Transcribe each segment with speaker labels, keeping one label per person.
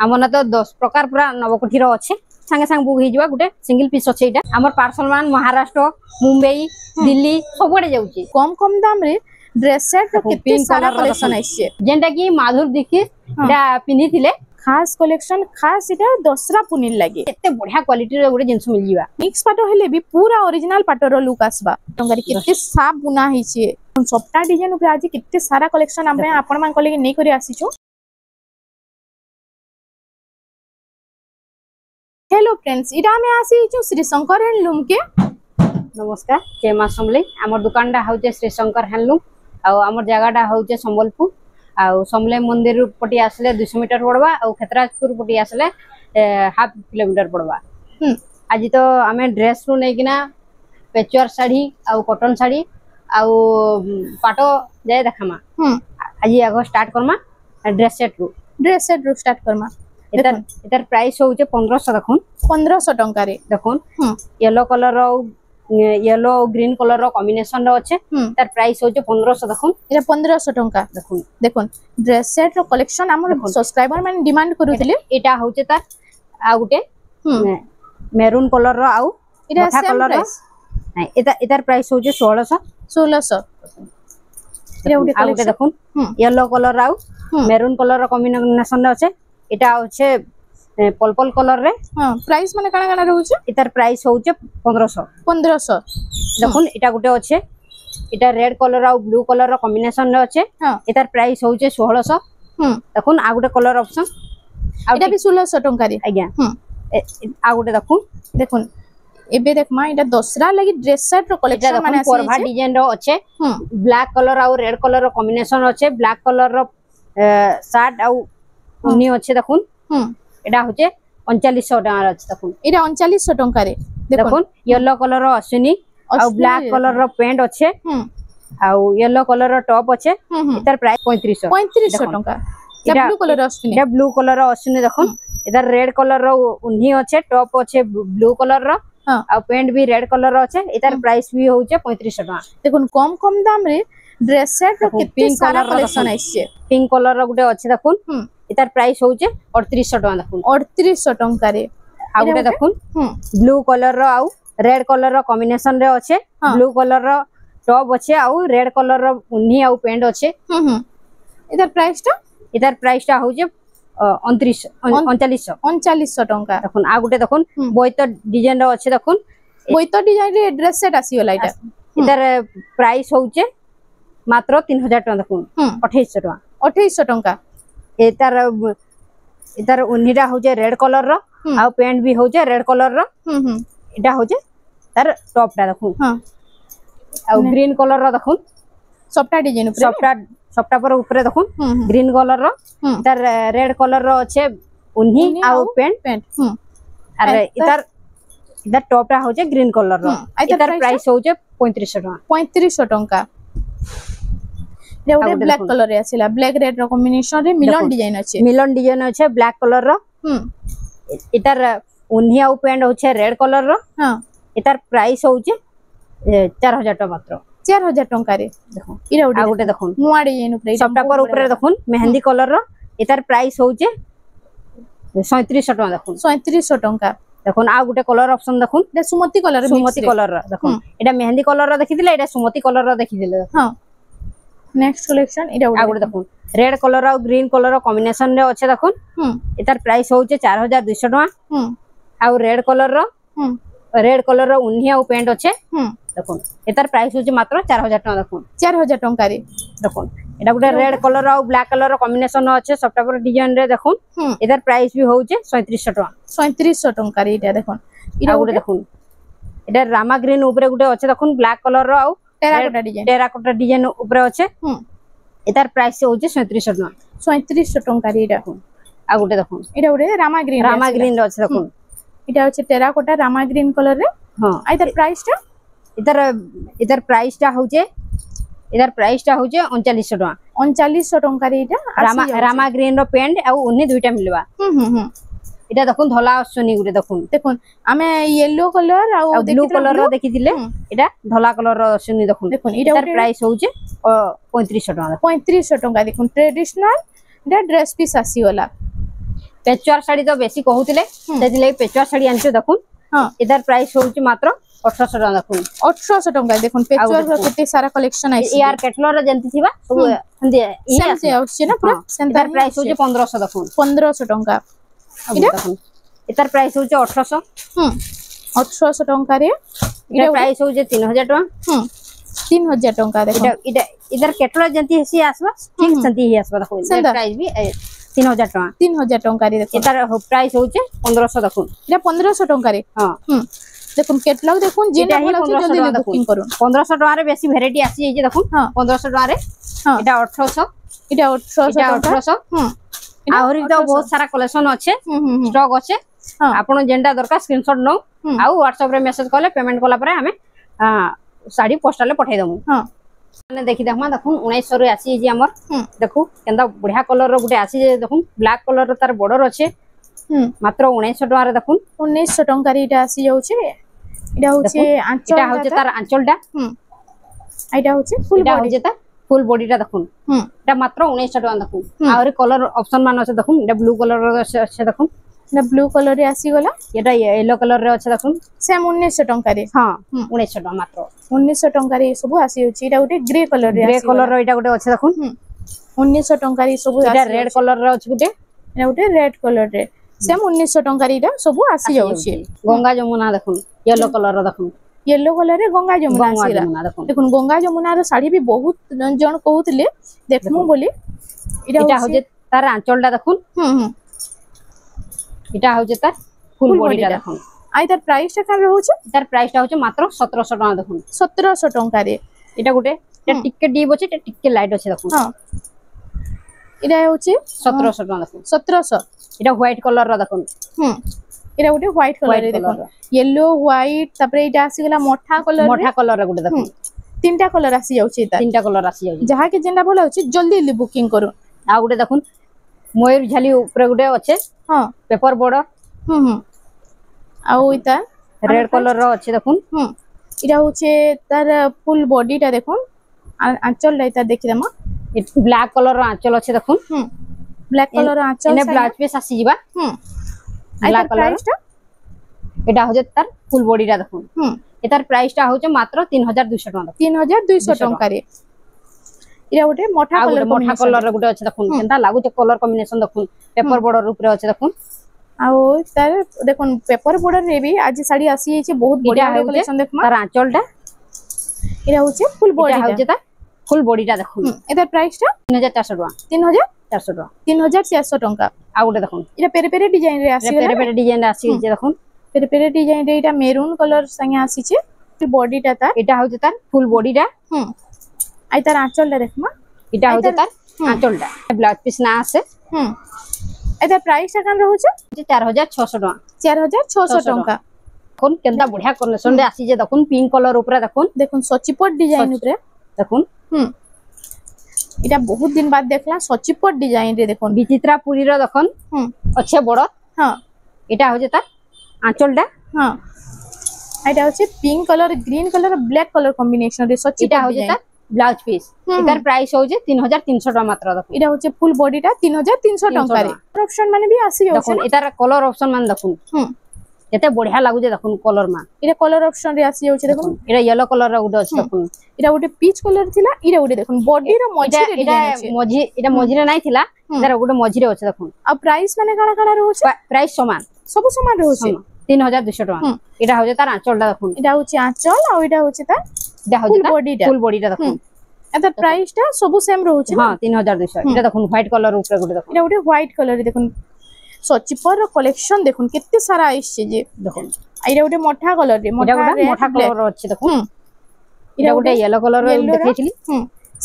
Speaker 1: आमना तो 10 प्रकार पूरा नवकोठीर अच्छे संगे संग बुक हो गोटे सिंगल पीस अच्छे यहाँ आम पार्सल मान महाराष्ट्र मुंबई दिल्ली सबुआड़े जाऊँगी
Speaker 2: कम कम दाम रे ड्रेस सेट कितने सारा कलेक्शन आइछे
Speaker 1: जेंटा कि माधुर दीक्षित पिंधि थिले
Speaker 2: खास कलेक्शन खास इटा दसरा पुनिल लागे
Speaker 1: एते बढ़िया क्वालिटी रो गोटे जिंस मिल जिवा
Speaker 2: मिक्स पाटो हेले भी पूरा ओरिजिनल पाटो रो लुक आसबा टंगारी कितने साफ बुना हिचे सबटा डिजाइन ऊपर आज कितने सारा कलेक्शन हम आपण मान कले नै करी आसीछु। हेलो फ्रेंड्स इडा में आसी छु श्री शंकर हैंडलूम के
Speaker 1: नमस्कार जय मां समले हमर दुकान डा होचे श्री शंकर हैंडलूम आ हमर जगह डा होचे संबलपुर आ समले मंदिर पटी आसले 200 मीटर पड़वा आ खेतराजपुर पटी आसले हाफ किलोमीटर पड़वा। आज तो आमे ड्रेस रू नै किना पेचवर साड़ी आ कॉटन साड़ी आ पाटो जाय देखामा आज आगो स्टार्ट करमा ड्रेस सेट रू स्टार्ट करमा इधर प्राइस होचे 1500 देखुन
Speaker 2: 1500 टंका रे
Speaker 1: देखुन yellow colour yellow green colour रो कॉम्बिनेशन रो अच्छे तार प्राइस होचे 1500 देखुन
Speaker 2: एटा 1500 टंका देखुन ड्रेस सेट रो कलेक्शन हमर सब्सक्राइबर माने डिमांड करूथिले
Speaker 1: एटा होचे तार आ गुटे मेरून कलर रो आउ
Speaker 2: एटा
Speaker 1: सेम कलर नै एटार प्राइस होचे 1600 एटा गुटे देखुन येलो कलर आउ मेरून कलर रो कॉम्बिनेशन रो अच्छे एटा होचे पर्पल कलर रे
Speaker 2: प्राइस माने काना काना रहउचे
Speaker 1: इतार प्राइस होचे 1500 देखुन एटा गुटे अच्छे एटा रेड कलर आ ब्लू कलर रो कॉम्बिनेशन रे अच्छे इतार प्राइस होचे 1600 देखुन आ गुटे कलर ऑप्शन
Speaker 2: एटा भी 1600 टंका रे
Speaker 1: आज्ञा आ गुटे देखुन
Speaker 2: एबे देख मा एटा दसरा लागि ड्रेस सेट रो कलेक्शन माने
Speaker 1: परभा डिजाइन रो अच्छे ब्लैक कलर आ रेड कलर रो कॉम्बिनेशन अच्छे ब्लैक कलर रो शर्ट आ उन्नी अच्छे देखुन एटा होचे 3900 टका अछि देखुन
Speaker 2: एटा 3900 टका रे
Speaker 1: देखुन येलो कलर रो अश्विनी आ ब्लैक कलर रो पैंट अच्छे आ येलो कलर रो टॉप अच्छे इधर प्राइस
Speaker 2: 3500 टका एटा ब्लू कलर रो अश्विनी
Speaker 1: एटा ब्लू कलर रो अश्विनी देखुन इधर रेड कलर रो उन्नी अच्छे टॉप अच्छे ब्लू कलर रो आ पैंट भी रेड कलर रो अच्छे इधर प्राइस भी होचे 3500 टका
Speaker 2: देखुन कम कम दाम रे ड्रेस सेट रो कितने सारा कलेक्शन आइछे
Speaker 1: पिंक कलर रो गुटे अच्छे देखुन इतार प्राइस होचे 3800 टका देखुन
Speaker 2: 3800 टका रे
Speaker 1: आ गुटे देखुन ब्लू कलर रो आउ रेड कलर रो कॉम्बिनेशन रे अच्छे ब्लू कलर रो टॉप अच्छे आउ रेड कलर रो उन्नी आउ पैंट अच्छे इतार प्राइस टा होचे 3900
Speaker 2: टका
Speaker 1: देखुन आ गुटे देखुन बोइत डिजाइन रो अच्छे देखुन
Speaker 2: बोइत डिजाइन रे ड्रेस सेट आसी होला इटा
Speaker 1: इतार प्राइस होचे मात्र 3000 टका देखुन 2800
Speaker 2: टका
Speaker 1: एतार इतार उन्नीटा होचे रेड कलर रो आ पैंट भी होचे रेड कलर रो एटा होचे तार टॉप टा देखुन आ ग्रीन कलर रो देखुन
Speaker 2: सबटा डिजाइन ऊपर
Speaker 1: सबटा पर ऊपर देखुन ग्रीन कलर रो तार रेड कलर रो अच्छे उन्नी आ पैंट अरे इधर टॉप टा होचे ग्रीन कलर रो इधर प्राइस होचे 3500
Speaker 2: टका रेड ब्लैक कलर रे आसीला ब्लैक रेड रो कॉम्बिनेशन रे मिलन डिजाइन अच्छे ब्लैक कलर रो इधर उन्नी आ पैंट होचे रेड कलर रो इधर प्राइस होचे 4000 टका मात्र 4000 टका रे देखो इरा आ गुटे देखुन मुआ डिजाइन ऊपर
Speaker 1: सबटा पर ऊपर देखुन मेहंदी कलर रो इधर प्राइस होचे 3700 टका देखुन
Speaker 2: 3700 टका
Speaker 1: देखुन आ गुटे कलर ऑप्शन देखुन
Speaker 2: एटा सुमति कलर
Speaker 1: रो देखुन एटा मेहंदी कलर रो देखि दिले एटा सुमति कलर रो देखि दिले
Speaker 2: हां नेक्स्ट कलेक्शन इरा
Speaker 1: आ गुटे देखुन रेड कलर और ग्रीन कलर कॉम्बिनेशन रे अच्छे देखुन इतार प्राइस होचे 4200 टका आ रेड कलर रो उन्नी आ पैंट अच्छे देखुन इतार प्राइस होचे मात्र 4000 टका देखुन
Speaker 2: 4000 टका रे
Speaker 1: देखुन एटा गुटे रेड कलर और ब्लैक कलर कॉम्बिनेशन अच्छे सबटा पर डिजाइन रे देखुन इधर प्राइस भी होचे 3700
Speaker 2: टका रे एटा देखुन
Speaker 1: इरा गुटे देखुन एटा रामा ग्रीन ऊपर गुटे अच्छे देखुन ब्लैक कलर रो आउ टेराकोटा डिजाइन ऊपर अच्छे इतार प्राइस होचे 3700 टका रे एटा आ गुटे देखुन
Speaker 2: एटा गुटे रामा ग्रीन
Speaker 1: रो अच्छे देखुन
Speaker 2: एटा होचे टेराकोटा रामा ग्रीन कलर रे
Speaker 1: हां
Speaker 2: इधर प्राइस टा
Speaker 1: इधर प्राइस टा होचे 3900 टका
Speaker 2: 3900 टका रे एटा
Speaker 1: रामा ग्रीन रो पैंट आ उन्नी दुईटा मिलवा एटा देखुन धला आसुनी गुटे देखुन आमे
Speaker 2: येलो कलर आ
Speaker 1: ब्लू कलर रो देखि दिले एटा धला कलर रो आसुनी देखुन एटा प्राइस होचे 3500 टका
Speaker 2: देखुन ट्रेडिशनल एटा ड्रेस पीस आसी होला
Speaker 1: पेचुआर साड़ी तो बेसी कहूतिले सेति ले पेचुआर साड़ी आनछो देखुन
Speaker 2: हां
Speaker 1: इधर प्राइस होउची मात्र 1800 टका देखुन
Speaker 2: 1800 टका देखुन पेचुआर रो केते सारा कलेक्शन आइ
Speaker 1: यार कैटलॉग रे जेंति थिबा सब हंदी
Speaker 2: सेम आउची ना पूरा
Speaker 1: इधर प्राइस होउची 1500 देखुन
Speaker 2: 1500 टका
Speaker 1: इधर प्राइस होउची 1800
Speaker 2: 1800 टका रे
Speaker 1: इधर प्राइस होउची 3000 टका
Speaker 2: 3000 टका देखो
Speaker 1: इधर कैटलॉग जेंति हेसी आसबा ठीक सेंति ही आसबा देखो इधर प्राइस भी 3000 टका
Speaker 2: 3000 टका रे देखो
Speaker 1: इधर प्राइस होउची 1500 देखुन
Speaker 2: इधर 1500 टका रे हां देखुन कैटलॉग देखुन जेटा बोला जल्दी बुकिंग करूं 1500
Speaker 1: टका रे बेसी वैरायटी आसी जे देखुन 1500 टका रे एटा 1800
Speaker 2: एटा 1800
Speaker 1: आहुरी तो बहुत सारा कलेक्शन अच्छे स्टॉक अच्छे आपण जेंडा दरकार स्क्रीनशॉट नो आ व्हाट्सएप रे मैसेज करले पेमेंट करला परे हमें साड़ी पोस्टल ले पठाई दमु हां माने देखि देखमा देखुन 1900 रे आसी जे हमर देखु केंदा बढ़िया कलर रो गुटे आसी जे देखुन ब्लैक कलर रो तार बॉर्डर अच्छे मात्र 1900 टका रे देखुन
Speaker 2: 1900 टका रे इटा आसी जाउ छे इटा होचे आंचल
Speaker 1: इटा होचे तार आंचलटा
Speaker 2: इटा होचे फुल बॉडी
Speaker 1: जेता फुल बॉडीटा देखुन एटा मात्र 1900 टका देखुन आउरी कलर ऑप्शन मान আছে দেখুন এটা ব্লু কলর আছে দেখুন
Speaker 2: না ব্লু কলর রে আসি গলা
Speaker 1: এটা येलो कलर रे আছে দেখুন
Speaker 2: सेम 1900 टका रे
Speaker 1: हां 1900 टका मात्र
Speaker 2: 1900 टका रे सब आसी होची एटा गुटे ग्रे कलर रे
Speaker 1: ग्रे कलर रो एटा गुटे আছে দেখুন
Speaker 2: 1900 टका रे सब
Speaker 1: एटा रेड कलर रो আছে गुटे
Speaker 2: एटा गुटे रेड कलर रे सेम 1900 टका रे एटा सब आसी जाउची
Speaker 1: गंगा जमुना देखुन येलो कलर रो देखुन
Speaker 2: येलो कलर रे गंगा जमुना आसीरा देखुन गंगा जमुना रो साड़ी भी बहुत जण कहउतले देखमु बोली
Speaker 1: एटा हो जे तार आंचलटा देखुन इटा हो जे तार फुल बॉडीटा देखुन
Speaker 2: आइ तार प्राइस टा रहउ छ
Speaker 1: तार प्राइस टा हो छ मात्र 1700 टका देखुन
Speaker 2: 1700 टका रे
Speaker 1: एटा गुटे एटा टिके डीप अछि एटा टिके लाइट अछि देखुन
Speaker 2: हां एटा हो छ
Speaker 1: 1700 टका देखुन
Speaker 2: 1700
Speaker 1: एटा व्हाइट कलर रो देखुन
Speaker 2: एटा गुटे व्हाइट कलर रे देखुन येलो व्हाइट तापरे एटा आसी गला मोठा कलर रे गुटे देखुन तीनटा कलर आसी जाउ छी
Speaker 1: तीनटा कलर आसी जाउ
Speaker 2: जहा के जेंडा बोला होची जल्दी बुकिंग करू
Speaker 1: आ गुटे देखुन मयूर झाली ऊपर गुटे अच्छे
Speaker 2: हां
Speaker 1: पेपर बॉर्डर
Speaker 2: आ इता
Speaker 1: रेड कलर रो अच्छे देखुन
Speaker 2: इटा होचे तार फुल बॉडी टा देखुन आंचल लाइता देखि देमा
Speaker 1: ब्लैक कलर रो आंचल अच्छे देखुन
Speaker 2: ब्लैक कलर रो आंचल
Speaker 1: इने ब्लाउज पीस आसी जिबा ब्लैक कलर टा एटा हो जे तार फुल बॉडी टा देखुन एतार प्राइस टा होचे मात्र 3200 टका
Speaker 2: 3200 टका रे इरा गोटे मोठा
Speaker 1: कलर गुटे अछि देखुन केनता लागु ते कलर कॉम्बिनेशन देखुन पेपर बॉर्डर ऊपर अछि देखुन
Speaker 2: आउ तार देखुन पेपर बॉर्डर रे भी आज साड़ी आसी छै बहुत बढ़िया कलेक्शन देखमा
Speaker 1: तार आंचलटा
Speaker 2: इरा होचे फुल बॉडी
Speaker 1: होचे ता फुल बॉडीटा देखुन
Speaker 2: एतार प्राइस टा
Speaker 1: 3400 टका 3400 टका
Speaker 2: 3400 टका
Speaker 1: आ गुटे देखुन
Speaker 2: इरा पेरे पेरे डिजाइन रे आसी
Speaker 1: पेरे पेरे डिजाइन रे आसी छै देखुन
Speaker 2: पेरे पेरे डिजाइन रे इटा मेरून कलर संगे आसी छै बॉडी टा तार
Speaker 1: एटा होचे तार फुल बॉडीटा
Speaker 2: आई तार आंचल देखमा
Speaker 1: इटा होचे तार आंचलटा ब्लाउज पीस ना आसे
Speaker 2: एटा प्राइस कान रहउ छ
Speaker 1: 4600 टका
Speaker 2: 4600 टका
Speaker 1: कोन केनता बढ़िया कलेक्शन रे आसी जे देखुन पिंक कलर ऊपर देखुन
Speaker 2: सचिपट डिजाइन ऊपर
Speaker 1: देखुन
Speaker 2: इटा बहुत दिन बाद देखला सचिपट डिजाइन रे देखुन
Speaker 1: विचित्रा पुरी रो देखुन अच्छे बड़
Speaker 2: हां
Speaker 1: एटा होचे तार आंचलटा
Speaker 2: हां एटा होचे pink colour green colour black colour combination रे सचिपट
Speaker 1: होचे तार ब्लाउज पीस इधर प्राइस होजे 3300 टका मात्र देखो
Speaker 2: इडा होचे फुल बॉडी टा 3300 टका रे ऑप्शन माने भी आसी जाउ
Speaker 1: देखो इधर कलर ऑप्शन मान देखो केते बढ़िया लागु जे देखो कलर मा
Speaker 2: इडा कलर ऑप्शन रे आसी जाउ छे देखो
Speaker 1: इडा येलो कलर रो गुड अछि देखो
Speaker 2: इडा गुटे पीच कलर थिला इडा गुटे देखो बॉडी रो मझी रे
Speaker 1: इडा मझी रे नै थिला इधर गुटे मझी रे अछि देखो
Speaker 2: आ प्राइस माने काना काना रहउ छे
Speaker 1: प्राइस समान
Speaker 2: सब समान रहउ छे
Speaker 1: 3200 टका इडा होजे तार आंचलटा देखो
Speaker 2: इडा होचे आंचल आ इडा होचे तार
Speaker 1: इडा होजे फुल बॉडी टा देखो
Speaker 2: एता प्राइस टा सब सेम रहउ छे
Speaker 1: हां 3200 इडा देखो व्हाइट कलर ऊपर गुटे देखो
Speaker 2: इडा गुटे व्हाइट कलर रे देखो सचिपर रो कलेक्शन देखो केते सारा आइस छे जे देखो इडा गुटे मोठा कलर रे
Speaker 1: मोठा कलर रो अछि देखो इडा गुटे येलो कलर रो देखैछली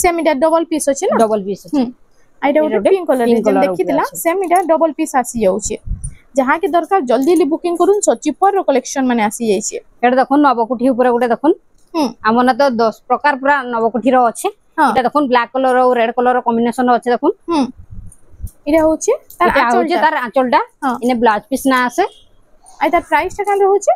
Speaker 2: सेम इडा डबल पीस अछि ना
Speaker 1: डबल पीस अछि
Speaker 2: आइडा गुटे पिंक कलर रे देखितला सेम इडा डबल पीस आसी जाउ छे जहां के दरकार जल्दी बुकिंग करूं सचिपर रो कलेक्शन माने आसी जाय छे
Speaker 1: एटा देखो नवकुठी ऊपर गुटे देखो हमना तो 10 प्रकार पूरा नवकुठी रो अछि एटा देखो ब्लैक कलर और रेड कलर रो कॉम्बिनेशन अछि देखो
Speaker 2: इडा होचे
Speaker 1: तार आंचलटा इने ब्लाउज पीस ना आसे
Speaker 2: आई तार प्राइस टा कान रहउचे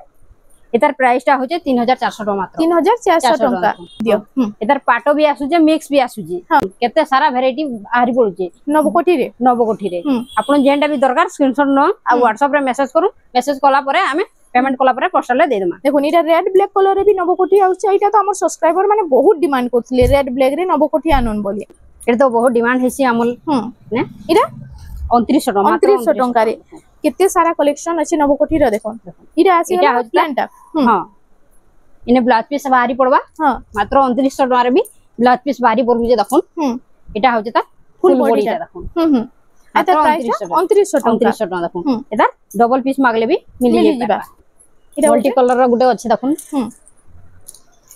Speaker 1: एतार प्राइस टा होचे 3400 टका मात्र
Speaker 2: 3400 टका दियो
Speaker 1: एतार पाटो भी आसुचे मिक्स भी आसुची केते सारा वैरायटी आरी पडुचे नवकोठी रे आपण जेंडा भी दरकार स्क्रीनशॉट न आ WhatsApp रे मेसेज करू मेसेज कला परे हमें पेमेंट कला परे पोस्टल ले दे देमा
Speaker 2: देखो इटा रेड ब्लैक कलर रे भी नवकोठी आउचे एटा तो हमर सब्सक्राइबर माने बहुत डिमांड करथले रेड ब्लैक रे नवकोठी आनन बोली
Speaker 1: एटा तो बहुत डिमांड हेसी अमल ने
Speaker 2: इटा
Speaker 1: 2900
Speaker 2: टका रे केते सारा कलेक्शन अछि नवकोठी रो देखो इटा आसी गला प्लान टा
Speaker 1: हां इने ब्लाउज पीस बाहरी पड़बा हां मात्र 2900 टका रे भी ब्लाउज पीस बाहरी पड़बु जे देखो एटा होजे ता फुल बॉडी टा देखो
Speaker 2: एता प्राइस 2900 टका
Speaker 1: देखो एता डबल पीस मागले भी मिली जेबा एटा मल्टी कलर रो गुटे अछि देखो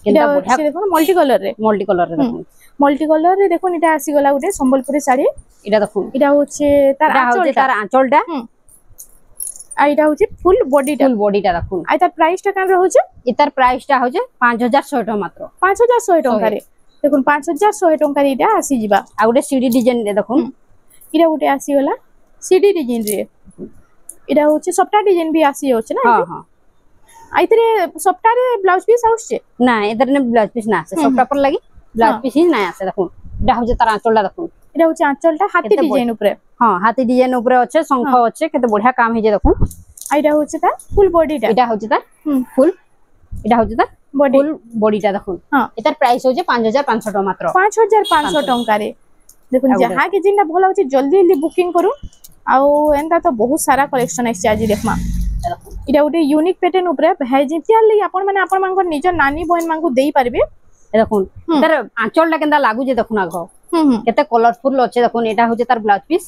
Speaker 2: केनता बढ़िया देखो मल्टी कलर रे
Speaker 1: देखो
Speaker 2: मल्टी कलर रे देखो इटा आसी गला गुटे संबलपुरी साड़ी
Speaker 1: इटा देखो
Speaker 2: इटा होचे तार
Speaker 1: आंचलटा
Speaker 2: आइटा होचे फुल बॉडी टा
Speaker 1: देखो
Speaker 2: आइता प्राइस टा कान रहउचे
Speaker 1: इतार प्राइस टा होचे 5100 टका मात्र
Speaker 2: 5100 टका रे देखो 5100 टका रे इटा आसी जिबा
Speaker 1: आ गुटे सीडी डिजाइन रे देखो
Speaker 2: इटा गुटे आसी गला सीडी डिजाइन रे इटा होचे सबटा डिजाइन भी आसी होचे ना
Speaker 1: हां हां
Speaker 2: आइतरे सबटा रे ब्लाउज पीस आउचे
Speaker 1: ना इधर ने ब्लाउज पीस ना आसे सबटा पर लागि ब्लाउज पीस ही ना आसे देखो इटा होचे तार आंचलटा देखो
Speaker 2: इटा होचे आंचलटा हाथी डिजाइन ऊपर
Speaker 1: हां हाथी डिजाइन ऊपर अच्छे शंख अच्छे केते बढ़िया काम हे जे देखो
Speaker 2: आइटा होचे ता फुल बॉडी टा
Speaker 1: इटा होचे ता फुल इटा होचे ता फुल बॉडी टा देखो
Speaker 2: हां
Speaker 1: इतार प्राइस होचे 5500 टका मात्र
Speaker 2: 5500 टका रे देखो जहां के जिंदा भलो होचे जल्दी जल्दी बुकिंग करू आउ एंता तो बहुत सारा कलेक्शन आछि आज देखमा इटा उटे यूनिक पैटर्न ऊपर भेजितिया ले आपण माने आपण मांको निज नानी बहन मांको देई पारबे
Speaker 1: देखो तार आंचलटा केनता लागु जे देखो ना घ केते कलरफुल अच्छे देखो एटा होचे तार ब्लाउज पीस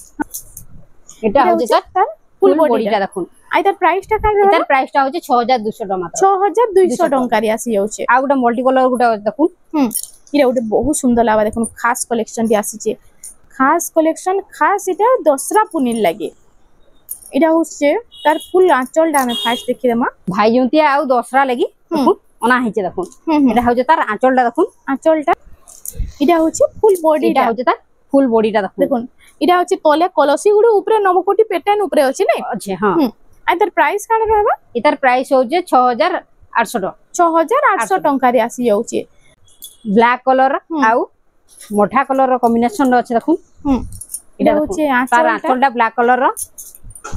Speaker 1: एटा होचे तार फुल बॉडी टा देखो
Speaker 2: आइतार प्राइस टा का
Speaker 1: इतार प्राइस टा होचे 6200 टका मात्र
Speaker 2: 6200 टका रे आसी जाउचे
Speaker 1: आ गुटा मल्टी कलर गुटा देखो
Speaker 2: इरा उटे बहुत सुंदर लावा देखो खास कलेक्शन दि आसीचे खास कलेक्शन खास इटा दसरा पुनिल लागे इटा होचे तार फुल आंचल डा में फास्ट देखि देमा
Speaker 1: भाई जुंतिया आ दसरा लागि देखो ओना हिचे देखो एटा होचे तार आंचल डा देखो
Speaker 2: आंचल डा इटा होचे फुल बॉडी
Speaker 1: इटा होचे तार फुल बॉडी टा
Speaker 2: देखो इटा होचे तले कलसी गुडे ऊपर नवकोटी पैटर्न ऊपर अछि नै
Speaker 1: अछि हां
Speaker 2: आइतार प्राइस काने रहबा
Speaker 1: इतार प्राइस होचे 6800 टका
Speaker 2: 6800 टका रे आसी जाउचे
Speaker 1: ब्लैक कलर आउ मोठा कलर रो कॉम्बिनेशन रो अछि देखो
Speaker 2: इटा होचे
Speaker 1: तार आंचलटा ब्लैक कलर रो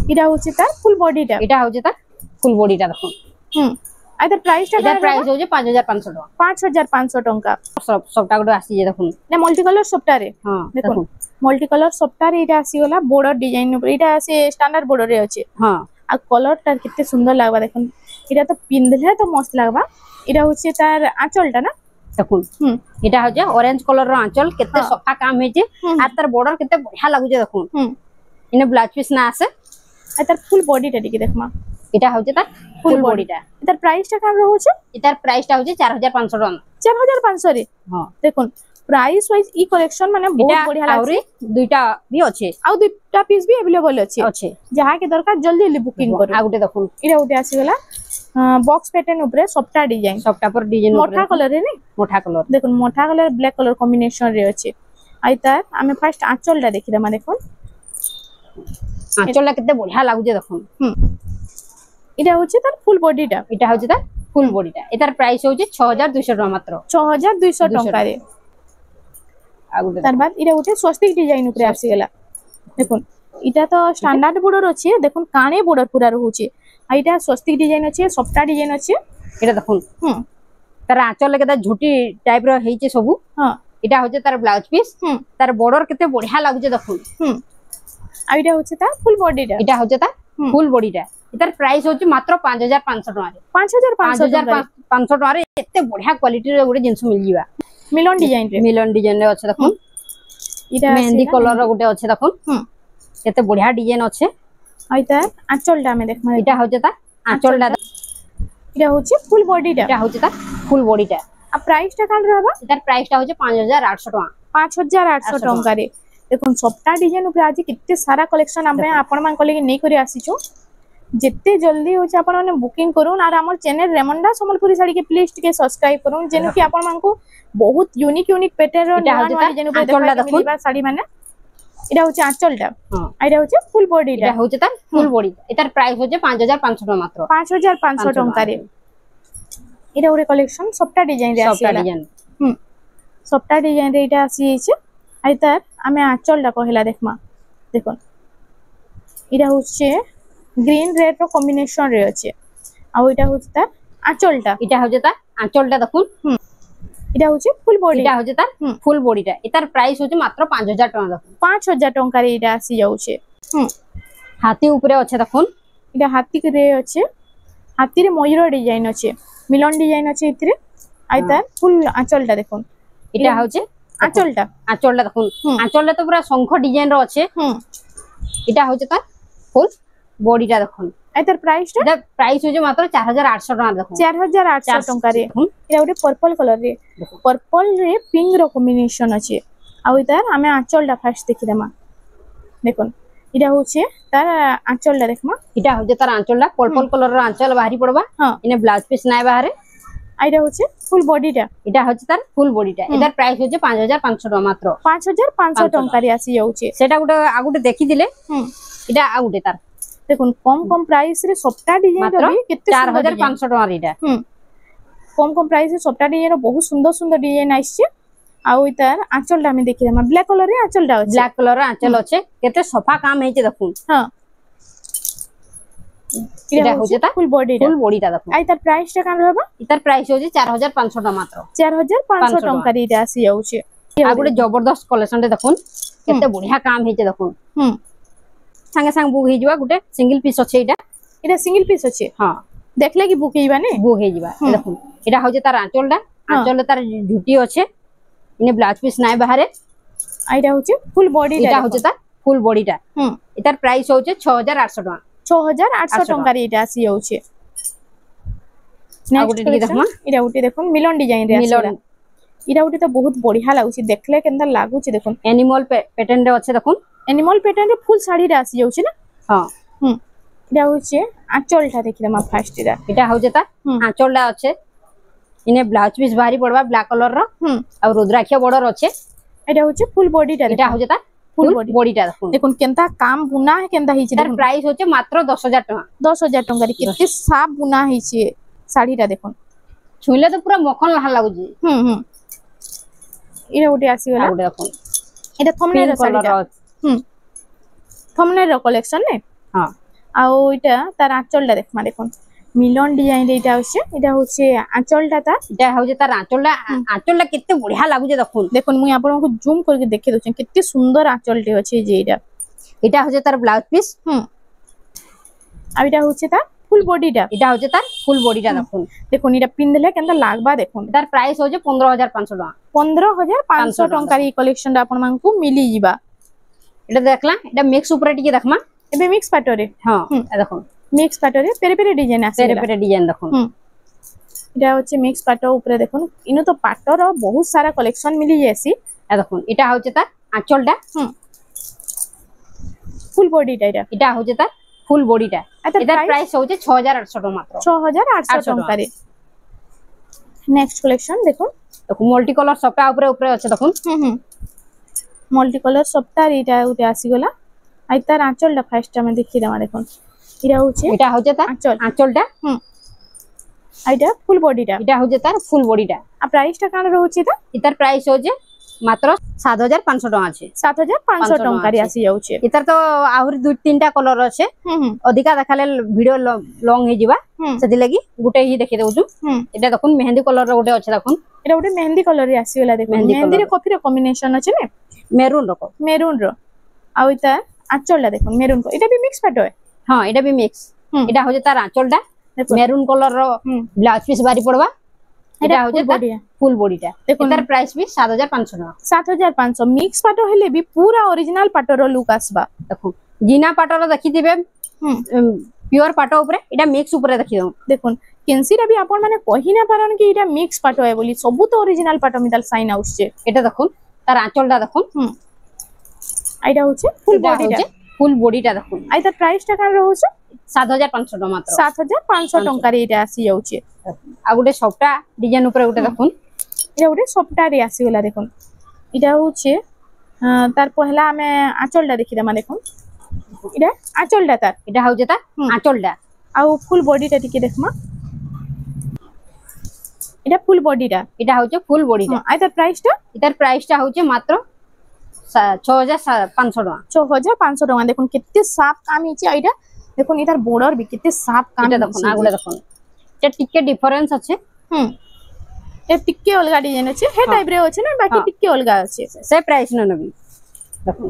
Speaker 2: इटा होचे तार फुल बॉडी टा
Speaker 1: इटा होचे तार फुल बॉडी टा देखो
Speaker 2: आइतार प्राइस टा
Speaker 1: इतार प्राइस होचे 5500 टका
Speaker 2: 5500 टका
Speaker 1: सबटा गुडे आसी जे देखो
Speaker 2: ने मल्टी कलर सबटा रे
Speaker 1: हां
Speaker 2: देखो मल्टी कलर सबटा रे इटा आसी गला बॉर्डर डिजाइन ऊपर इटा से स्टैंडर्ड बॉर्डर रे अछि
Speaker 1: हां
Speaker 2: आ कलर टा कितने सुंदर लागबा देखो इटा तो पिंधले तो मस्त लागबा इटा होचे तार आंचल टा ना
Speaker 1: देखो इटा होचे ऑरेंज कलर रो आंचल केते सफा काम हेचे आ तार बॉर्डर केते बढ़िया लागु जे देखो इने ब्लाउज पीस ना आसे
Speaker 2: आ तार फुल बॉडी टा दिके देखमा
Speaker 1: इटा होचे तार फुल बॉडी टा
Speaker 2: इतार प्राइस टा का रहउचे
Speaker 1: इतार प्राइस टा होचे 4500 टका
Speaker 2: 4500 रे हां देखो प्राइस वाइज ई कलेक्शन माने बहुत बढ़िया लागै
Speaker 1: दुईटा भी अच्छे
Speaker 2: आ दुईटा पीस भी अवेलेबल अछि जहां के दरकार जल्दी जल्दी बुकिंग करू
Speaker 1: आ गुटे देखो
Speaker 2: इरा गुटे आसी गला बॉक्स पैटर्न ऊपर सबटा डिजाइन
Speaker 1: सबटा पर डिजाइन
Speaker 2: मोठा कलर रे नै
Speaker 1: मोठा कलर
Speaker 2: देखो मोठा कलर ब्लैक कलर कॉम्बिनेशन रे अछि आइतार हमें फर्स्ट आंचल टा देखि देमा देखो
Speaker 1: आंचलटा केते बढ़िया लागु जे देखो
Speaker 2: इटा होचे तार फुल बॉडी टा
Speaker 1: इटा होचे तार फुल बॉडी टा एतार प्राइस होचे 6200 टका मात्र
Speaker 2: 6200 टका रे
Speaker 1: आ गुटे
Speaker 2: तार बाद इटा गुटे स्वस्तिक डिजाइन ऊपर आसी गेला देखो इटा तो स्टैंडर्ड बॉर्डर अछि देखो काणे बॉर्डर पूरा रहउचे आ इटा स्वस्तिक डिजाइन अछि सबटा डिजाइन अछि
Speaker 1: इटा देखो तार आंचल केते झुटी टाइप रो हेचे सबु हां इटा होचे तार ब्लाउज पीस तार बॉर्डर केते बढ़िया लागु जे देखो
Speaker 2: आ इटा होचे तार फुल बॉडी टा
Speaker 1: इटा होचे तार फुल बॉडी टा इतार प्राइस होची मात्र 5500 टका रे 5500 टका रे एते बढ़िया क्वालिटी रे गुटे जिंस मिल जीवा
Speaker 2: मिलन डिजाइन रे अछि देखो
Speaker 1: इटा मेहंदी कलर रो गुटे अछि देखो केते बढ़िया डिजाइन अछि
Speaker 2: आइता आंचल टा में देखमा
Speaker 1: इटा होचे ता आंचल टा
Speaker 2: इटा होचे फुल बॉडी टा
Speaker 1: इटा होचे ता फुल बॉडी टा
Speaker 2: आ प्राइस टा कान रहबा
Speaker 1: इतार प्राइस टा होचे 5800 टका
Speaker 2: 5800 टका रे देखो सबटा डिजाइन ऊपर आज कितने सारा कलेक्शन हम आपण मान को लेके नै करी आसीचो जिते जल्दी हो आपण माने बुकिंग करून और हमर चैनल रेमंडा संबलपुरी साड़ी के प्लीज टिके सब्सक्राइब करून जेनु कि आपण मान को बहुत यूनिक पैटर्न रो डिजाइन ऊपर देखा साड़ी माने इडा होचे आंचलटा हां इडा होचे फुल बॉडी
Speaker 1: इडा होचे तार फुल बॉडी इतार प्राइस होचे 5500 टका मात्र
Speaker 2: 5500 टका रे एटा ओरे कलेक्शन सबटा डिजाइन रे
Speaker 1: सबटा
Speaker 2: आसीला
Speaker 1: डिजाइन
Speaker 2: सबटा डिजाइन रे एटा आसी हिचे आइ तार आमे आंचल डा पहिला देखमा देखो एटा होचे ग्रीन रेड रो कॉम्बिनेशन रे अछि आ एटा होचे तार आंचलटा
Speaker 1: এটা হচ্ছে তার আঁচলটা দেখুন
Speaker 2: এটা হচ্ছে ফুল বডি
Speaker 1: এটা হচ্ছে তার ফুল বডিটা এটার প্রাইস হচ্ছে মাত্র 5000 টাকা দেখুন
Speaker 2: 5000 টাকা রে এটা আসি যাচ্ছে
Speaker 1: হাতি উপরে আছে দেখুন
Speaker 2: এটা হাতি রে আছে হাতি রে ময়ূর ডিজাইন আছে মিলন ডিজাইন আছে ইতরে আই তার ফুল আঁচলটা দেখুন
Speaker 1: এটা হচ্ছে আঁচলটা দেখুন আঁচলটা তো পুরো শঙ্খ ডিজাইন র আছে এটা হচ্ছে তার ফুল বডিটা দেখুন
Speaker 2: এটার প্রাইসটা
Speaker 1: এটা প্রাইস হচ্ছে মাত্র 4800 টাকা দেখুন
Speaker 2: 4800 টাকা রে এটা ওটা পার্পল কালার রে পার্পল রে পিঙ্ক র কম্বিনেশন আছে আর এটার আমি আঁচলটা ফার্স্ট দেখি দেমা দেখুন এটা হচ্ছে তার আঁচলটা দেখমা
Speaker 1: এটা হচ্ছে তার আঁচলটা পার্পল কালার র আঁচল বাহারি পড়বা এনে ব্লাউজ পিস নাই বাহারে
Speaker 2: এটা হচ্ছে ফুল বডিটা
Speaker 1: এটা হচ্ছে তার ফুল বডিটা এটার প্রাইস হচ্ছে 5500 টাকা মাত্র
Speaker 2: 5500 টাকা রে আসি যাচ্ছে
Speaker 1: সেটা গুটা আগুটে দেখি দিলে এটা আগুটে তার
Speaker 2: দেখুন কম প্রাইস রে সবটা ডিজাইন রবি কেতে
Speaker 1: 4500 টাকা এটা
Speaker 2: কম প্রাইস রে সবটা ডিজাইন বহুত সুন্দর সুন্দর ডিজাইন আইছে আর ওইটার আঁচলটা আমি দেখি দেমা ব্ল্যাক কালার রে আঁচলটা আছে
Speaker 1: ব্ল্যাক কালার র আঁচল আছে কেতে সফা কাম হইছে দেখুন
Speaker 2: হ্যাঁ এটা হচ্ছে তা ফুল বডিটা দেখুন আই তার প্রাইসটা কান হবে
Speaker 1: এটার প্রাইস হচ্ছে 4500 টাকা মাত্র
Speaker 2: 4500 টাকা রে এটা আসি যাচ্ছে
Speaker 1: আর গুটে জবরদস্ত কালেকশনটা দেখুন কেতে বঢ়িয়া কাম হইছে দেখুন संगे संग बुक हेजिबा गुटे सिंगल पीस আছে এটা
Speaker 2: সিঙ্গেল পিস আছে
Speaker 1: হ্যাঁ
Speaker 2: দেখলে কি বুক হেইবা নে
Speaker 1: বুক হেজিবা দেখুন এটা হচ্ছে তার আঁচলটা তার ঝুটি আছে ইনে ব্লাউজ পিস নাই বাহারে
Speaker 2: আইটা হচ্ছে ফুল বডিটা
Speaker 1: এটা হচ্ছে তার ফুল বডিটা এটার প্রাইস হচ্ছে 6800 টাকা
Speaker 2: 6800 টাকা রে এটা আসি যাচ্ছে নেক্সট দেখুন এটা উঠে দেখুন মিলন ডিজাইন রে আছে এটা উঠে তো বহুত বঢ়িয়া লাগুছি দেখলে কেনতা লাগুছি দেখুন
Speaker 1: এনিমল প্যাটার্ন রে আছে দেখুন
Speaker 2: एनिमल पैटर्न रे फुल साड़ी रे आसी जाउछि ना हां এটা হচ্ছে আঁচলটা দেখি দেমা ফার্স্ট
Speaker 1: এটা হচ্ছে তা আঁচলটা আছে ইনে ব্লাউজ পিস ভারি পড়বা ব্ল্যাক কালার র আর রুদ্রাক্ষ বর্ডর আছে
Speaker 2: এটা হচ্ছে ফুল বডিটা
Speaker 1: এটা হচ্ছে তা ফুল বডিটা
Speaker 2: দেখুন কেনতা কাম বুনা কেনতা হিছে
Speaker 1: তার প্রাইস হচ্ছে মাত্র 10000 টাকা
Speaker 2: 10000 টাকা রে কেতে সাফ বুনা হিছে শাড়িটা দেখুন
Speaker 1: ছুইলে তো পুরো মখন লাহা লাগুজি
Speaker 2: এটা উঠে আসি গলা
Speaker 1: দেখুন
Speaker 2: এটা থমনেল র শাড়িটা থমনেল র কালেকশন নে हां আর ওইটা তার আঁচলটা দেখমা দেখুন মিলন ডিজাইন রে এটা হচ্ছে আঁচলটা
Speaker 1: এটা হচ্ছে তার আঁচলটা কেতে বঢ়িয়া লাগুছে দেখুন
Speaker 2: দেখুন মুই আপনাকে জুম করে দেখে দউছেন কেতে সুন্দর আঁচলটি আছে যে
Speaker 1: এটা হচ্ছে তার ব্লাউজ পিস
Speaker 2: আর এটা হচ্ছে তার ফুল বডিটা
Speaker 1: এটা হচ্ছে তার ফুল বডিটা
Speaker 2: দেখুন এটা পিনলে কেনতা লাগবা দেখুন
Speaker 1: তার প্রাইস হচ্ছে 15500 টাকা
Speaker 2: 15500 টাকা এই কালেকশনটা আপনাଙ୍କୁ মিলি ଯିବା
Speaker 1: এটা দেখলা এটা মিক্স উপরে টিকে দেখমা
Speaker 2: এবে মিক্স পাটরে
Speaker 1: হ্যাঁ দেখুন
Speaker 2: মিক্স পাটরে পেরে পেরে ডিজাইন আছে
Speaker 1: পেরে পেরে ডিজাইন দেখুন
Speaker 2: এটা হচ্ছে মিক্স পাট উপরে দেখুন ইনো তো পাটর বহুত সারা কালেকশন মিলি যায়ছি
Speaker 1: দেখুন এটা হচ্ছে তার আঁচলটা
Speaker 2: ফুল বডিটা
Speaker 1: এটা হচ্ছে তার ফুল বডিটা এটার প্রাইস হচ্ছে 6800 টাকা মাত্র
Speaker 2: 6800 টাকা রে নেক্সট কালেকশন দেখুন
Speaker 1: মাল্টি কালার সবটা উপরে উপরে আছে দেখুন
Speaker 2: মাল্টি কালার সবটা এটা উঠে আসি গলা আই তার আঁচলটা ফার্স্ট আমি দেখি দেমা দেখুন
Speaker 1: এটা হচ্ছে তার আঁচলটা
Speaker 2: আইটা ফুল বডিটা
Speaker 1: এটা হচ্ছে তার ফুল বডিটা
Speaker 2: আর প্রাইসটা কান রহুছি তা
Speaker 1: এটার প্রাইস হচ্ছে মাত্র 7500 টাকা আছে
Speaker 2: 7500 টাকা রে আসি যাচ্ছে
Speaker 1: এটার তো আহুরি দুই তিনটা কালার আছে অধিকা দেখালে ভিডিও লং হই যাবা সেদি লাগি গুটে হি দেখি দেউছু এটা দেখুন মেহেন্দি কালার র গুটে আছে দেখুন
Speaker 2: এটা গুটে মেহেন্দি কালার রে আসি গলা দেখুন মেহেন্দি রে কফি র কম্বিনেশন আছে না মেরুন র আর ওইটা আঁচলটা দেখুন মেরুন এটা বি মিক্স পাট হয়
Speaker 1: হ্যাঁ এটা বি মিক্স এটা হচ্ছে তার আঁচলটা মেরুন কালার র ব্লাউজ পিস বারি পড়বা এটা হচ্ছে ফুল বডিটা এটার প্রাইস বি 7500 টাকা
Speaker 2: 7500 মিক্স পাট হইলে বি পুরা অরিজিনাল পাটর লুক আসবা
Speaker 1: দেখুন জিনা পাটর দেখি দিবে পিওর পাট উপরে এটা মিক্স উপরে দেখি দাও
Speaker 2: দেখুন কেনসিটা বি আপন মানে কহি না পারন কি এটা মিক্স পাট হয় বলি সবু তো অরিজিনাল পাট মিতাল সাইন আউছে
Speaker 1: এটা দেখুন তার আঁচলটা দেখুন
Speaker 2: এটা হচ্ছে
Speaker 1: ফুল বডিটা দেখুন
Speaker 2: আই তার প্রাইসটা কার রহুছে
Speaker 1: 7500 টাকা মাত্র
Speaker 2: 7500 টাকা রে এটা আসি যাচ্ছে
Speaker 1: আর গুটে সবটা ডিজাইন উপরে গুটে দেখুন
Speaker 2: এটা গুটে সবটা রে আসি গলা দেখুন এটা হচ্ছে তার পহলা আমি আঁচলটা দেখি দেমা দেখুন এটা আঁচলটা তার
Speaker 1: এটা হচ্ছে তার আঁচলটা
Speaker 2: আর ফুল বডিটা টিকে দেখমা এটা ফুল বডিটা
Speaker 1: এটা হচ্ছে ফুল বডিটা
Speaker 2: আইতার প্রাইসটা
Speaker 1: এটার প্রাইসটা হচ্ছে মাত্র 6500 টাকা
Speaker 2: 6500 টাকা দেখুন কেতে সাফ কাম ହେଇଛି এইটা দেখুন এটার বর্ডার বি কেতে সাফ কাম
Speaker 1: এটা দেখুন আগুলা দেখুন এটা টিকে ডিফারেন্স আছে
Speaker 2: এ টিকে অলগা ডিজাইন আছে হে টাইপ রে আছে না বাকি টিকে অলগা আছে
Speaker 1: সে প্রাইস না নবি দেখুন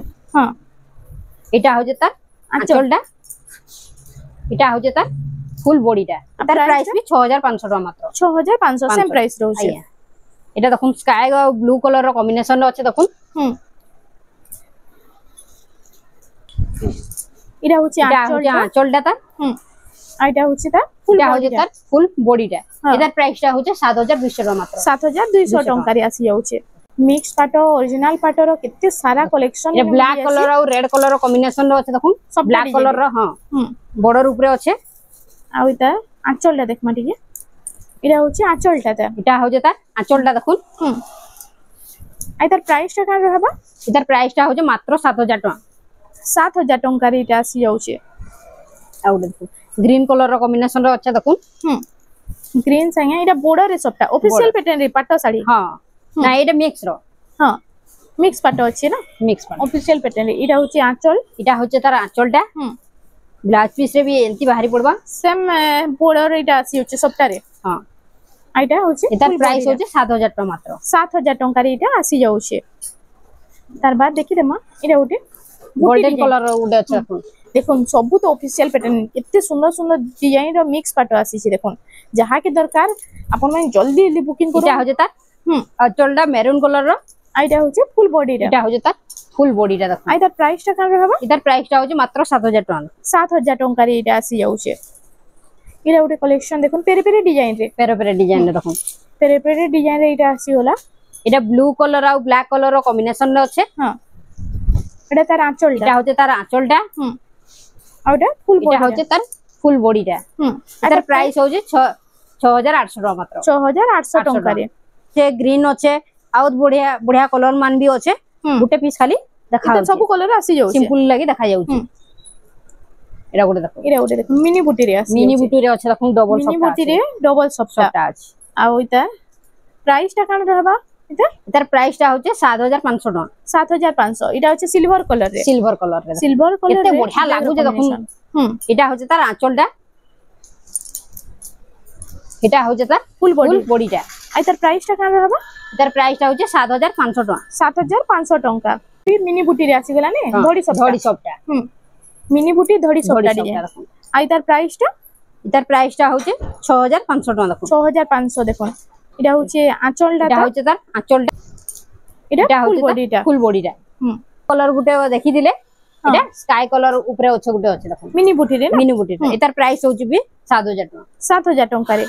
Speaker 1: এটা হচ্ছে তার আঁচলটা এটা হচ্ছে তার ফুল বডিটা তার প্রাইস বি 6500 টাকা মাত্র
Speaker 2: 6500 সেম প্রাইস রହୁଛି
Speaker 1: এটা দেখুন স্কাই আর ব্লু কালার র কম্বিনেশন আছে দেখুন
Speaker 2: এটা হচ্ছে
Speaker 1: আঁচলটা তার
Speaker 2: এটা হচ্ছে তার
Speaker 1: ফুল বডিটা এটার প্রাইসটা হচ্ছে 7200 টাকা মাত্র
Speaker 2: 7200 টাকা রে আসি যাচ্ছে মিক্স পাটো অরিজিনাল পাটোর কেতে সারা কালেকশন
Speaker 1: এটা ব্ল্যাক কালার আর রেড কালার কম্বিনেশন র আছে দেখুন ব্ল্যাক কালার র বর্ডার উপরে আছে
Speaker 2: আর এটা আঁচলটা দেখমা টিকে এটা হচ্ছে আঁচলটা
Speaker 1: এটা হচ্ছে তার আঁচলটা দেখুন
Speaker 2: আর তার প্রাইসটা কার রহবা
Speaker 1: এটার প্রাইসটা হচ্ছে মাত্র 7000 টাকা
Speaker 2: 7000 টাকা রে এটা আসি যাচ্ছে
Speaker 1: আর দেখুন গ্রিন কালার র কম্বিনেশন র আছে দেখুন
Speaker 2: গ্রিন সাইয়া এটা বর্ডার রে সবটা অফিশিয়াল প্যাটার্ন রে পাটো শাড়ি
Speaker 1: না এটা মিক্স র
Speaker 2: মিক্স পাটো আছে না
Speaker 1: মিক্স পাটো
Speaker 2: অফিশিয়াল প্যাটার্ন রে এটা হচ্ছে আঁচল
Speaker 1: এটা হচ্ছে তার আঁচলটা ব্লাউজ পিস রে বি এন্তি বাহারি পড়বা
Speaker 2: সেম বর্ডার এটা আসি হচ্ছে সবটা রে এটা হচ্ছে
Speaker 1: এটার প্রাইস হচ্ছে 7000 টাকা মাত্র
Speaker 2: 7000 টাকা রে এটা আসি যাচ্ছে তার বাদ দেখি দেমা এটা ওটে
Speaker 1: গোল্ডেন কালার র উডে আছে দেখুন
Speaker 2: দেখুন সবু তো অফিশিয়াল প্যাটার্ন কেতে সুন্দর সুন্দর ডিজাইন র মিক্স পাটো আসিছে দেখুন যাহা কে দরকার আপন মানে জলদি জলদি বুকিং করুন
Speaker 1: এটা হচ্ছে তার আঁচলটা মেরুন কালার র
Speaker 2: আইটা হচ্ছে ফুল বডিটা
Speaker 1: এটা হচ্ছে তার ফুল বডিটা দেখুন
Speaker 2: আইটার প্রাইসটা কার হবে
Speaker 1: এটার প্রাইসটা হচ্ছে মাত্র 7000 টাকা
Speaker 2: 7000 টাকা রে এটা আসি যাচ্ছে এটা ওটে কালেকশন দেখুন পেরে পেরে ডিজাইন রে দেখুন পেরে পেরে ডিজাইন রে এটা আসি होला
Speaker 1: এটা ব্লু কালার আর ব্ল্যাক কালার র কম্বিনেশন রে আছে
Speaker 2: এটা তার আঁচলটা
Speaker 1: এটা হচ্ছে তার আঁচলটা
Speaker 2: আর এটা ফুল বডি
Speaker 1: এটা হচ্ছে তার ফুল বডিটা এটার প্রাইস হচ্ছে 6800 টাকা মাত্র
Speaker 2: 6800 টাকা রে
Speaker 1: সে গ্রিন আছে আউট বড়িয়া বড়িয়া কলর মান বি আছে গুটে পিস খালি দেখা
Speaker 2: এটা সব কলর আসি যাচ্ছে
Speaker 1: সিম্পল লাগি দেখা যাচ্ছে এটা গোটে দেখুন
Speaker 2: মিনি বুটি রে আসি
Speaker 1: মিনি বুটি রে আছে দেখুন ডবল সফট
Speaker 2: মিনি বুটি রে ডবল সফট
Speaker 1: আছে
Speaker 2: আর ওইটা প্রাইসটা কান রহবা
Speaker 1: এটার প্রাইসটা হচ্ছে 7500 টাকা
Speaker 2: 7500 এটা হচ্ছে সিলভার কালার রে
Speaker 1: কেতে বঢ়িয়া লাগুছে দেখুন এটা হচ্ছে তার আঁচলটা এটা হচ্ছে তার ফুল বডিটা
Speaker 2: আর তার প্রাইসটা কান রহবা
Speaker 1: এটার প্রাইসটা হচ্ছে 7500 টাকা
Speaker 2: 7500 টাকা ফির মিনি বুটি রে আসি গলা নে ধড়ি সবটা মিনি বুটি ধড়ি সবটা ডিজাইন আর তার প্রাইসটা
Speaker 1: এটার প্রাইসটা হচ্ছে 6500 টাকা দেখুন
Speaker 2: 6500 দেখুন এটা হচ্ছে আঁচলটা
Speaker 1: এটা হচ্ছে তার আঁচলটা
Speaker 2: এটা
Speaker 1: ফুল বডিটা কালার গুটে দেখি দিলে এটা স্কাই কালার উপরে আছে গুটে আছে দেখুন
Speaker 2: মিনি বুটি রে
Speaker 1: মিনি বুটি এটার প্রাইস হচ্ছে বি 7000 টাকা
Speaker 2: 7000 টাকা রে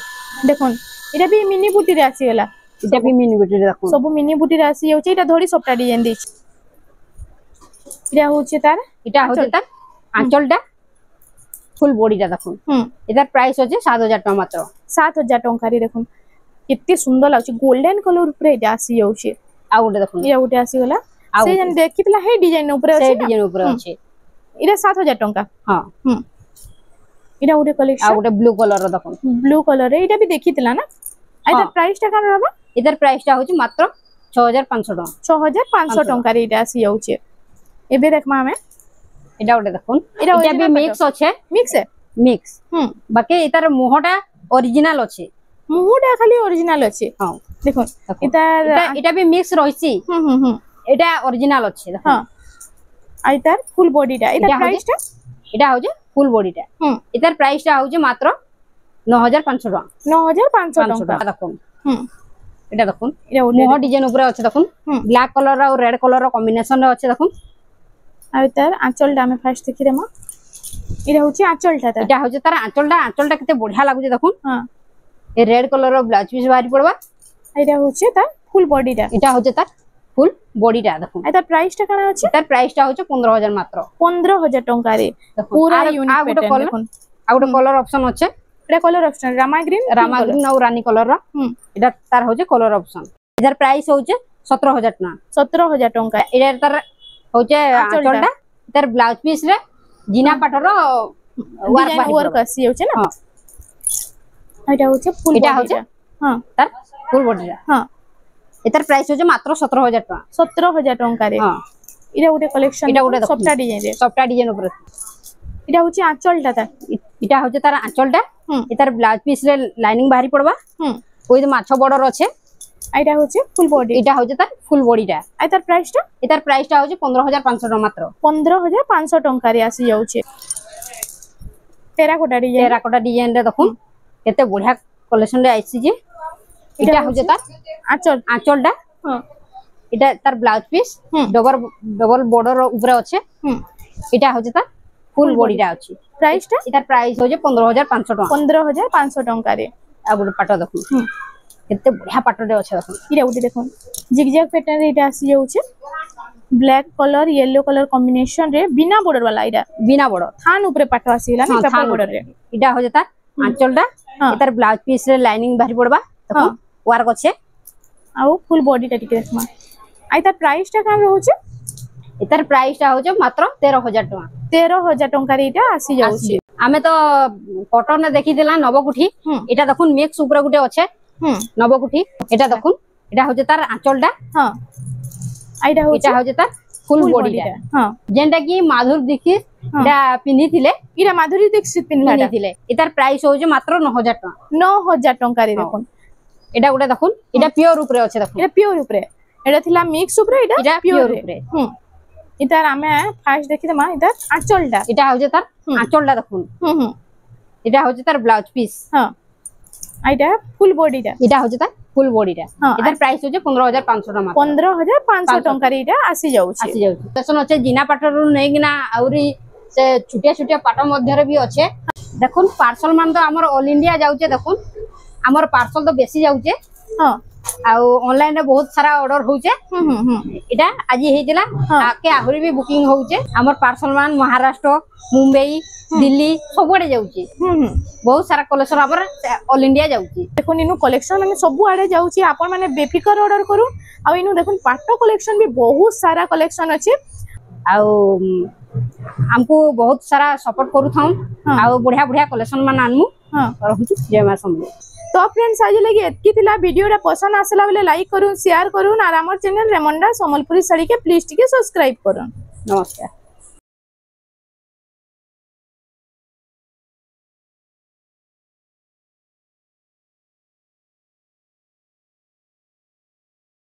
Speaker 2: দেখুন এটা বি মিনি বুটি রে আসি গলা
Speaker 1: এটা বি মিনি বুটি রে দেখুন
Speaker 2: সব মিনি বুটি রে আসি যাচ্ছে এটা ধড়ি সবটা ডিজাইন দিছে এটা হচ্ছে তার
Speaker 1: আঁচলটা ফুল বডিটা দেখুন এটার প্রাইস হচ্ছে 7000 টাকা মাত্র
Speaker 2: 7000 টাকা রে দেখুন কেতে সুন্দর লাগছে গোল্ডেন কালার উপরে এটা আসি যাচ্ছে
Speaker 1: আর ওটা দেখুন
Speaker 2: এটা উঠে আসি গলা সেই জান দেখিতলা হে ডিজাইন উপরে আছে
Speaker 1: সেই ডিজাইন উপরে আছে
Speaker 2: এটা 7000 টাকা এটা উঠে কালেকশন
Speaker 1: আর ওটা ব্লু কালার দেখুন
Speaker 2: ব্লু কালার এটা বি দেখিতলা না এটার প্রাইসটা কান রবা
Speaker 1: এটার প্রাইসটা হচ্ছে মাত্র 6500 টাকা
Speaker 2: 6500 টাকা রে এটা আসি যাচ্ছে এবে দেখমা আমি
Speaker 1: এটা ওটা দেখুন এটা বি মিক্স আছে মিক্স বাকি এটার মোহটা অরিজিনাল আছে
Speaker 2: মুহুটা খালি অরিজিনাল আছে দেখুন
Speaker 1: এটা বি মিক্স রইছি এটা অরিজিনাল আছে দেখুন
Speaker 2: আর এটার ফুল বডিটা এটা প্রাইসটা
Speaker 1: এটা হচ্ছে ফুল বডিটা এটার প্রাইসটা হচ্ছে মাত্র 9500 টাকা
Speaker 2: 9500 টাকা
Speaker 1: দেখুন এটা দেখুন মোহ ডিজাইন উপরে আছে দেখুন ব্ল্যাক কালার আর রেড কালার কম্বিনেশন আছে দেখুন
Speaker 2: আর তার আঁচলটা আমি ফার্স্ট দেখি দেমা এটা হচ্ছে আঁচলটা
Speaker 1: এটা হচ্ছে তার আঁচলটা কেতে বঢ়িয়া লাগুছে দেখুন এই রেড কালার ব্লাউজ পিস বাহারি পড়বা
Speaker 2: এটা হচ্ছে তার ফুল বডিটা
Speaker 1: এটা হচ্ছে তার ফুল বডিটা দেখুন
Speaker 2: এটা প্রাইসটা কেন আছে
Speaker 1: তার প্রাইসটা হচ্ছে 15000 মাত্র
Speaker 2: 15000 টাকা রে পুরা ইউনিক প্যাটার্ন দেখুন
Speaker 1: আর একটা কালার অপশন আছে
Speaker 2: এটা কালার অপশন রামা গ্রিন
Speaker 1: আর রানী কালার এটা তার হচ্ছে কালার অপশন এটার প্রাইস হচ্ছে 17000 টাকা
Speaker 2: 17000 টাকা
Speaker 1: এটার তার হচ্ছে আঁচলটা তার ব্লাউজ পিস রে জিনা পাটর
Speaker 2: ওয়ার্ক আসি হচ্ছে না এটা হচ্ছে ফুল
Speaker 1: এটা হচ্ছে তার फुल बॉडी रा
Speaker 2: हां
Speaker 1: एतार प्राइस हो जे मात्र 17000 टका
Speaker 2: 17000 टका रे हां इरा गुटे कलेक्शन
Speaker 1: इटा गुटे
Speaker 2: सफ्टा डिजाइन रे
Speaker 1: सफ्टा डिजाइन ऊपर
Speaker 2: इटा होची आंचलटा ता
Speaker 1: इटा हो जे तार आंचलटा एतार ब्लाउज पीस रे लाइनिंग बाहरी पड़बा ओइ माछो बॉर्डर আছে
Speaker 2: आइटा होची फुल बॉडी
Speaker 1: इटा हो जे तार फुल बॉडी टा
Speaker 2: आइतार प्राइस टा हो जे 15500 टका मात्र 15500 टका रे आसी जाउ छे टेराकोटा
Speaker 1: डिजाइन रे देखुन केते बढ़िया कलेक्शन रे आइसी जे इटा हो जे तार आंचल टा हां इटा तार ब्लाउज पीस डबल बॉर्डर ऊपर আছে इटा हो जे तार फुल बॉडी टा अछि इतार प्राइस हो जे 15500 टका
Speaker 2: 15500 टका रे
Speaker 1: आ गुटे पाटो देखुन केते बढ़िया पाटो रे अछि देखुन
Speaker 2: इरा गुटे देखुन जिगजैग पैटर्न रे इटा आसी जाउ छे black colour yellow colour combination रे बिना बॉर्डर वाला इरा बिना बॉर्डर थान ऊपर पाटो आसीला ना पेपर बॉर्डर रे
Speaker 1: इटा हो जेता आंचल टा एतार ब्लाउज पीस रे लाइनिंग बाहरी पड़बा देखो वर्क अछि
Speaker 2: आउ फुल बॉडी टा टिके देखमा आइता प्राइस टा काम रहउ छे
Speaker 1: एतार प्राइस टा हो जे मात्र 13000 टका
Speaker 2: 13000 टका रे इटा आसी जाउ छे
Speaker 1: हमें तो कॉटन देखि दिला नवकुठी एटा देखुन मिक्स ऊपर गुटे अछि नवकुठी एटा देखुन एटा हो जे तार आंचल टा हां आइटा हो जे तार फुल बॉडी टा हां जेंटा की माधुर दीक्षित एटा पिन्ही थिले इरा माधुरी दीक्षित पिन्ही थिले एतार प्राइस हो जे मात्र 9000 टका 9000 टका रे देखुन एटा गुटे देखुन एटा प्योर ऊपर अछि देखुन एटा प्योर ऊपर एटा थिला मिक्स ऊपर एटा प्योर ऊपर इतार हमें फास्ट देखि दमा इतार आंचलटा एटा हो जे तार आंचलटा देखुन एटा हो जे तार ब्लाउज पीस हां आइटा फुल बॉडी टा एटा हो जे तार फुल बॉडी टा एतार प्राइस हो जे 15500 टका 15500 टका रे इटा आसी जाउ छे सेसन अछि जिना पाटरु नेगिना आउरी से छुटिया छुटिया पाट मध्य रे भी अछि देखुन पार्सल मान तो हमर ऑल इंडिया जाउ छे देखुन हमर पार्सल तो बेसी जाउ छे हां आउ ऑनलाइन रे बहुत सारा ऑर्डर होउ छे एटा आज हेतिला आके आहुरी भी बुकिंग होउ छे हमर पार्सल मान महाराष्ट्र मुंबई दिल्ली सबुआडे जाउची बहुत सारा कलेक्शन हमर ऑल इंडिया जाउची देखुन इनु कलेक्शन माने सबुआडे जाउची आपन माने बेफिकर ऑर्डर करू आ इनु देखुन पाटो कलेक्शन भी बहुत सारा कलेक्शन अछि आउ हमको बहुत सारा सपोर्ट करू थाउ आउ बढ़िया बढ़िया कलेक्शन मान आनमु रहू जय मां समले तो फ्रेंड्स आज लगी एतकी थिला वीडियोटा पसंद आसला बेले लाइक करू शेयर करू और हमर चैनल रेमंडा संबलपुरी साड़ी के प्लीज टिके सब्सक्राइब करू नमस्कार।